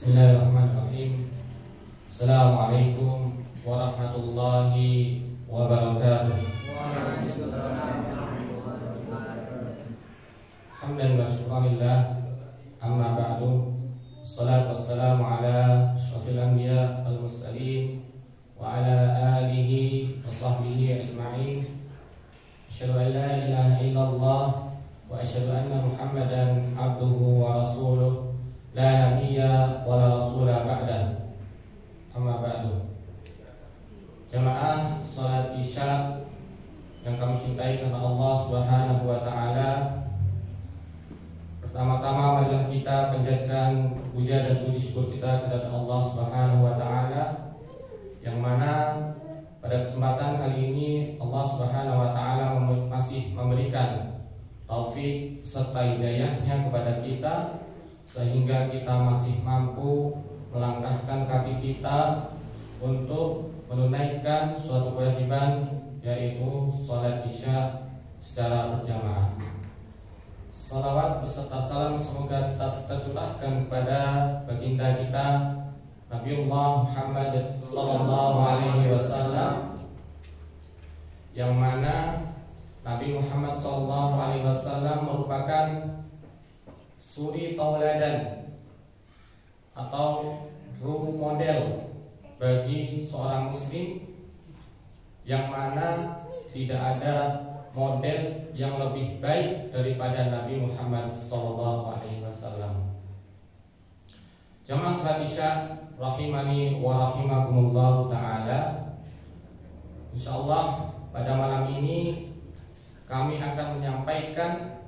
Bismillahirrahmanirrahim. Assalamualaikum warahmatullahi wabarakatuh. Hamdan wa syukranillah. Amma ba'du. Assalatu wassalamu ala asyrafil anbiya wal mursalin wa ala alihi wa sahbihi ajma'in. Asyhadu an la ilaha illallah wa asyhadu anna Muhammadan abduhu wa rasuluh. La nabiyya wa la rasula ba'dah. Amma ba'du. Jamaah salat Isya yang kami cintai karena Allah Subhanahu wa taala. Pertama-tama marilah kita panjatkan puja dan puji syukur kita kepada Allah Subhanahu wa taala, yang mana pada kesempatan kali ini Allah Subhanahu wa taala masih memberikan taufik serta hidayahnya kepada kita, sehingga kita masih mampu melangkahkan kaki kita untuk menunaikan suatu kewajiban, yaitu sholat Isya secara berjamaah. Salawat beserta salam semoga tetap tercurahkan kepada baginda kita Nabiullah Muhammad sallallahu alaihi wasallam, yang mana Nabi Muhammad sallallahu alaihi wasallam merupakan suri tauladan atau role model bagi seorang muslim, yang mana tidak ada model yang lebih baik daripada Nabi Muhammad sallallahu alaihi wasallam. Jamaah salat Isya rahimani wa rahimakumullah taala. Insyaallah pada malam ini kami akan menyampaikan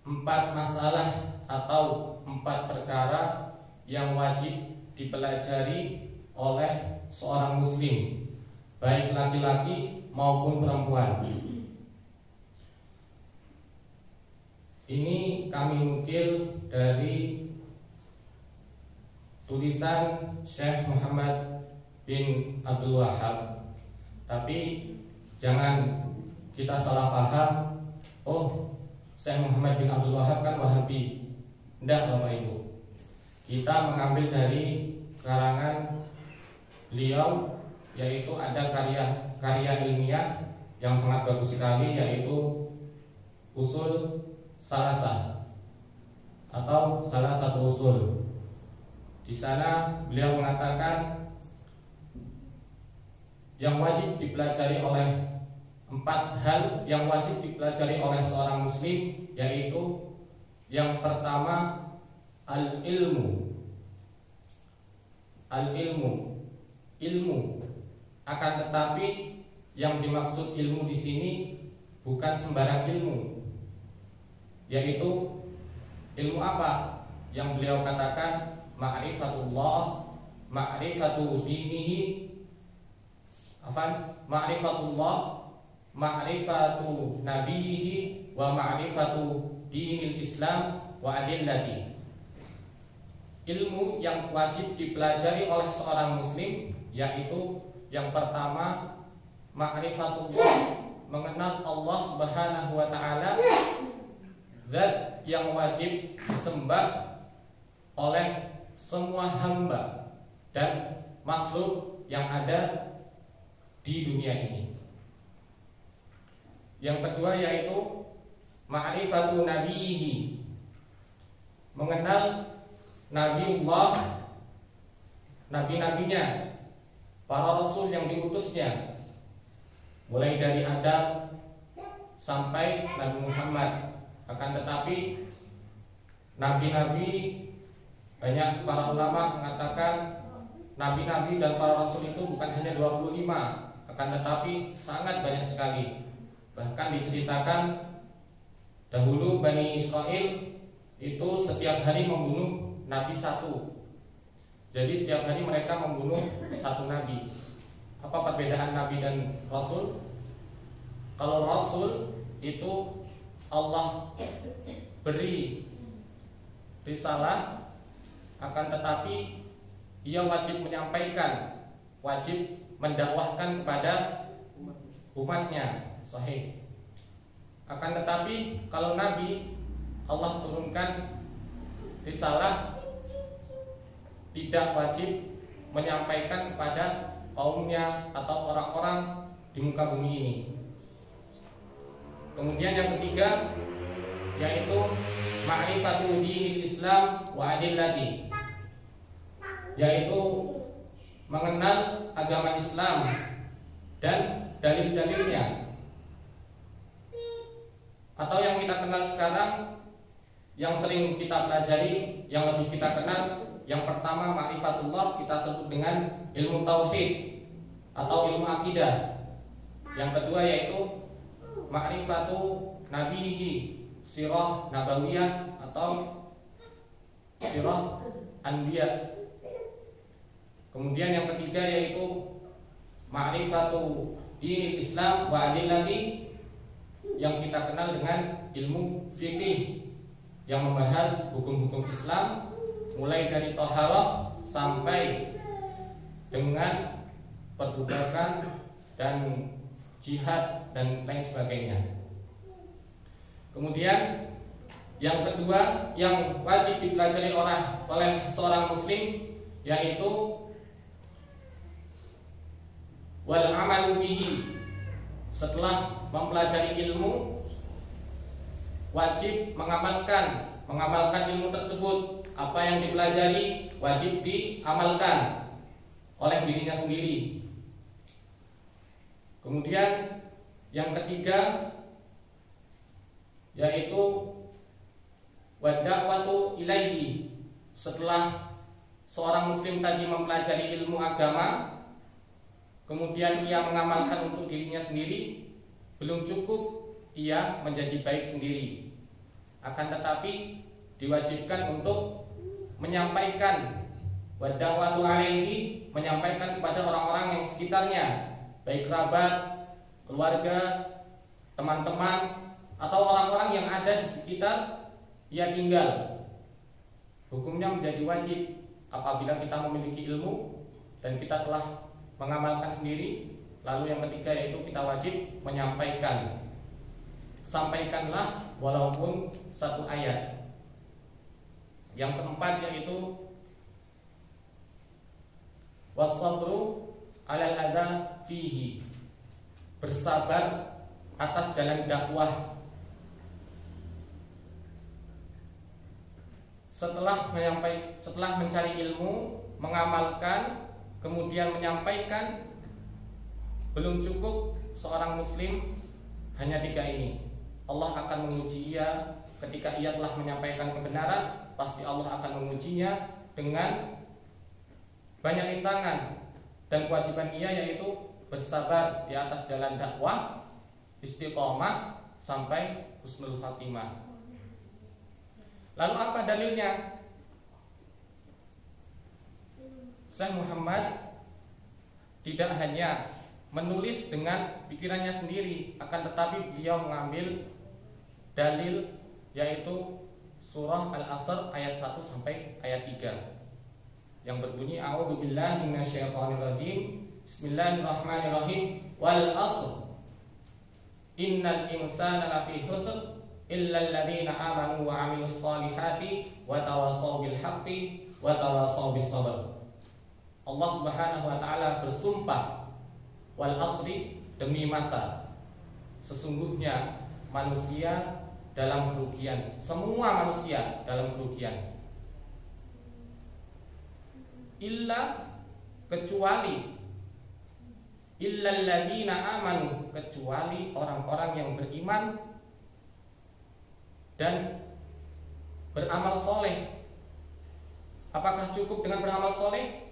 4 masalah atau 4 perkara yang wajib dipelajari oleh seorang muslim, baik laki-laki maupun perempuan. Ini kami nukil dari tulisan Syekh Muhammad bin Abdul Wahab. Tapi jangan kita salah paham, oh Syekh Muhammad bin Abdul Wahab kan Wahabi. Tidak, Bapak Ibu. Kita mengambil dari karangan beliau, yaitu ada karya ilmiah yang sangat bagus sekali, yaitu usul salasah atau salah satu usul. Di sana beliau mengatakan yang wajib dipelajari oleh 4 hal yang wajib dipelajari oleh seorang muslim, yaitu yang pertama al-ilmu. Ilmu. Akan tetapi yang dimaksud ilmu di sini bukan sembarang ilmu. Yaitu ilmu apa? Yang beliau katakan ma'rifatullah, ma'rifatu dinihi, ma'rifatullah, ma'rifatu nabiyhi, wa ma'rifatu dinil Islam wa adillati. Ilmu yang wajib dipelajari oleh seorang muslim, yaitu yang pertama ma'rifatullah, mengenal Allah Subhanahu wa taala, zat yang wajib disembah oleh semua hamba dan makhluk yang ada di dunia ini. Yang kedua yaitu ma'rifatu nabiyhi, mengenal Nabiullah, nabi-nabinya, para rasul yang diutusnya, mulai dari Adam sampai Nabi Muhammad. Akan tetapi nabi-nabi, banyak para ulama mengatakan nabi-nabi dan para rasul itu bukan hanya 25, akan tetapi sangat banyak sekali. Bahkan diceritakan dahulu Bani Israel itu setiap hari membunuh nabi 1. Jadi setiap hari mereka membunuh 1 nabi. Apa perbedaan nabi dan rasul? Kalau rasul itu Allah beri risalah, akan tetapi ia wajib menyampaikan, wajib mendakwahkan kepada umatnya. Sahih. Akan tetapi kalau nabi, Allah turunkan risalah tidak wajib menyampaikan kepada kaumnya atau orang-orang di muka bumi ini. Kemudian yang ketiga yaitu ma'rifatu dinil Islam wa adillati, yaitu mengenal agama Islam dan dalil-dalilnya, atau yang kita kenal sekarang, yang sering kita pelajari, yang lebih kita kenal. Yang pertama ma'rifatullah kita sebut dengan ilmu tauhid atau ilmu akidah. Yang kedua yaitu ma'rifatu nabihi, sirah nabawiyah atau sirah anbiya. Kemudian yang ketiga yaitu ma'rifatu dinil Islam wa adillati, yang kita kenal dengan ilmu fikih yang membahas hukum-hukum Islam mulai dari thaharah sampai dengan perbudakan dan jihad dan lain sebagainya. Kemudian yang kedua yang wajib dipelajari oleh seorang muslim yaitu wal amalu bihi. Setelah mempelajari ilmu, wajib mengamalkan ilmu tersebut. Apa yang dipelajari wajib diamalkan oleh dirinya sendiri. Kemudian yang ketiga yaitu wada'watu ilaihi. Setelah seorang muslim tadi mempelajari ilmu agama, kemudian ia mengamalkan untuk dirinya sendiri, belum cukup ia menjadi baik sendiri. Akan tetapi diwajibkan untuk menyampaikan wada'watu alaihi, menyampaikan kepada orang-orang yang sekitarnya, baik kerabat, keluarga, teman-teman, atau orang-orang yang ada di sekitar ia tinggal. Hukumnya menjadi wajib apabila kita memiliki ilmu dan kita telah mengamalkan sendiri. Lalu yang ketiga yaitu kita wajib menyampaikan. Sampaikanlah walaupun satu ayat. Yang keempat yaitu was-sabru 'alal adza fihi, bersabar atas jalan dakwah. Setelah mencari ilmu, mengamalkan, kemudian menyampaikan, belum cukup seorang muslim hanya tiga ini. Allah akan menguji ia ketika ia telah menyampaikan kebenaran. Pasti Allah akan mengujinya dengan banyak rintangan, dan kewajiban ia yaitu bersabar di atas jalan dakwah, istiqomah sampai husnul khatimah. Lalu apa dalilnya? Syekh Muhammad tidak hanya menulis dengan pikirannya sendiri, akan tetapi beliau mengambil dalil yaitu surah Al-Asr ayat 1 sampai ayat 3 yang berbunyi a'udzubillahi minasyaitonirrajim, bismillahirrahmanirrahim, wal asr innal insana lafi khusr illa alladziina aamanu wa 'amilus shalihati wa tawassaw bil haqqi wa tawassaw bis sabr. Allah Subhanahu wa taala bersumpah, wal asri, demi masa, sesungguhnya manusia dalam kerugian, semua manusia dalam kerugian. Illa, kecuali, illal ladzina amanu, kecuali orang-orang yang beriman dan beramal soleh. Apakah cukup dengan beramal soleh?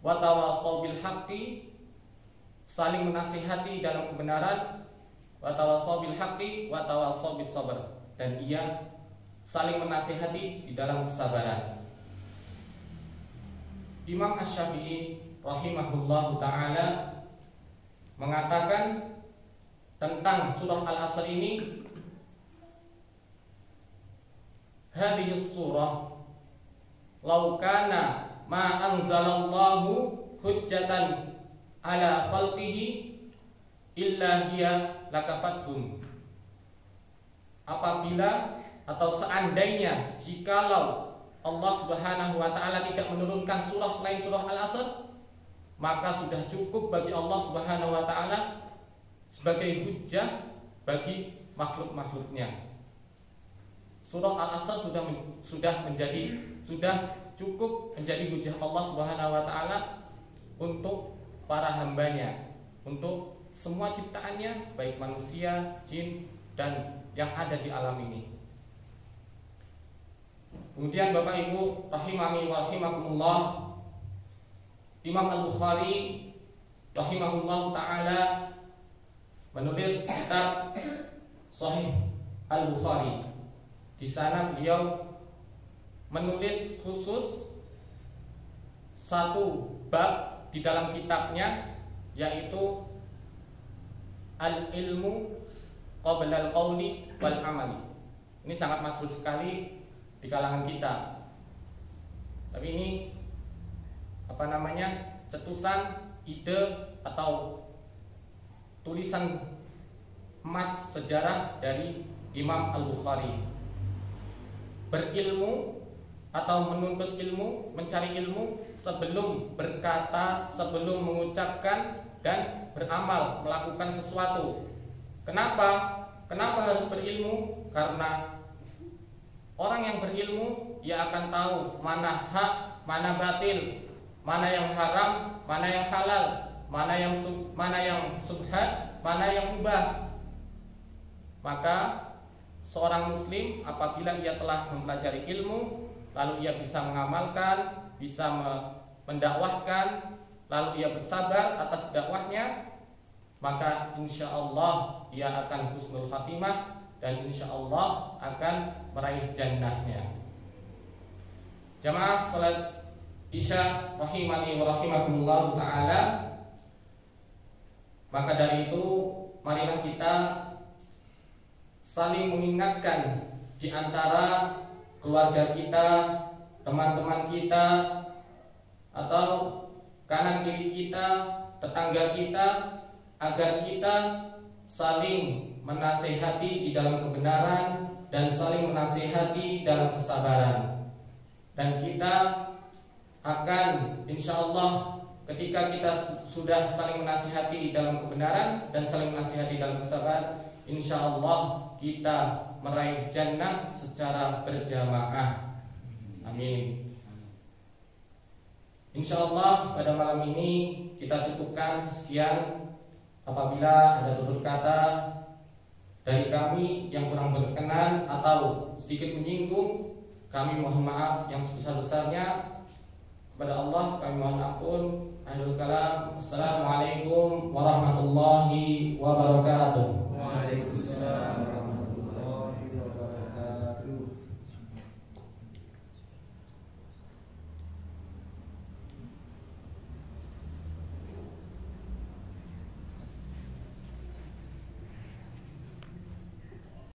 Wa tawassaw bil haqqi, saling menasihati dalam kebenaran, wa tawassaw bil haqqi wa tawassaw bis sabr, dan ia saling menasihati di dalam kesabaran. Imam Asy-Syafi'i rahimahullahu taala mengatakan tentang surah Al-Asr ini, hadhihi surah law kana ma anzalallahu hujjatan ala khalqihi illa hiya lakafathum. Apabila atau seandainya jikalau Allah Subhanahu wa taala tidak menurunkan surah selain surah Al-Asr, maka sudah cukup bagi Allah Subhanahu wa taala sebagai hujjah bagi makhluk-makhluknya. Surah Al-Asr sudah cukup menjadi hujjah Allah Subhanahu wa taala untuk para hambanya, untuk semua ciptaannya, baik manusia, jin, dan yang ada di alam ini. Kemudian Bapak Ibu rahimani wa rahimakumullah, Imam Al-Bukhari rahimahullah ta'ala menulis kitab Sahih Al-Bukhari. Di sana beliau menulis khusus satu bab di dalam kitabnya, yaitu Al-ilmu qabla al-qawli wal amali. Ini sangat masyhur sekali di kalangan kita. Tapi ini cetusan ide atau tulisan emas sejarah dari Imam Al-Bukhari. Berilmu atau menuntut ilmu, mencari ilmu sebelum berkata, sebelum mengucapkan dan beramal, melakukan sesuatu. Kenapa harus berilmu? Karena orang yang berilmu, ia akan tahu mana hak, mana batil, mana yang haram, mana yang halal, mana yang subhat, mana yang mubah. Maka seorang muslim apabila ia telah mempelajari ilmu, lalu ia bisa mengamalkan, bisa mendakwahkan, lalu ia bersabar atas dakwahnya, maka insya Allah ia akan husnul khatimah dan insya Allah akan meraih jannahnya. Jamaah salat Isya rahimani wa rahimakumullah ta'ala. Maka dari itu marilah kita saling mengingatkan di antara keluarga kita, teman-teman kita, atau kanan kiri kita, tetangga kita, agar kita saling menasehati di dalam kebenaran dan saling menasehati dalam kesabaran. Dan kita akan insya Allah ketika kita sudah saling menasihati dalam kebenaran dan saling menasihati dalam kesabaran, insya Allah kita meraih jannah secara berjamaah. Amin. Insya Allah pada malam ini kita cukupkan sekian. Apabila ada tutur kata dari kami yang kurang berkenan atau sedikit menyinggung, kami mohon maaf yang sebesar-besarnya. Kepada Allah kami mohon ampun. Akhirul kalam. Assalamualaikum warahmatullahi wabarakatuh.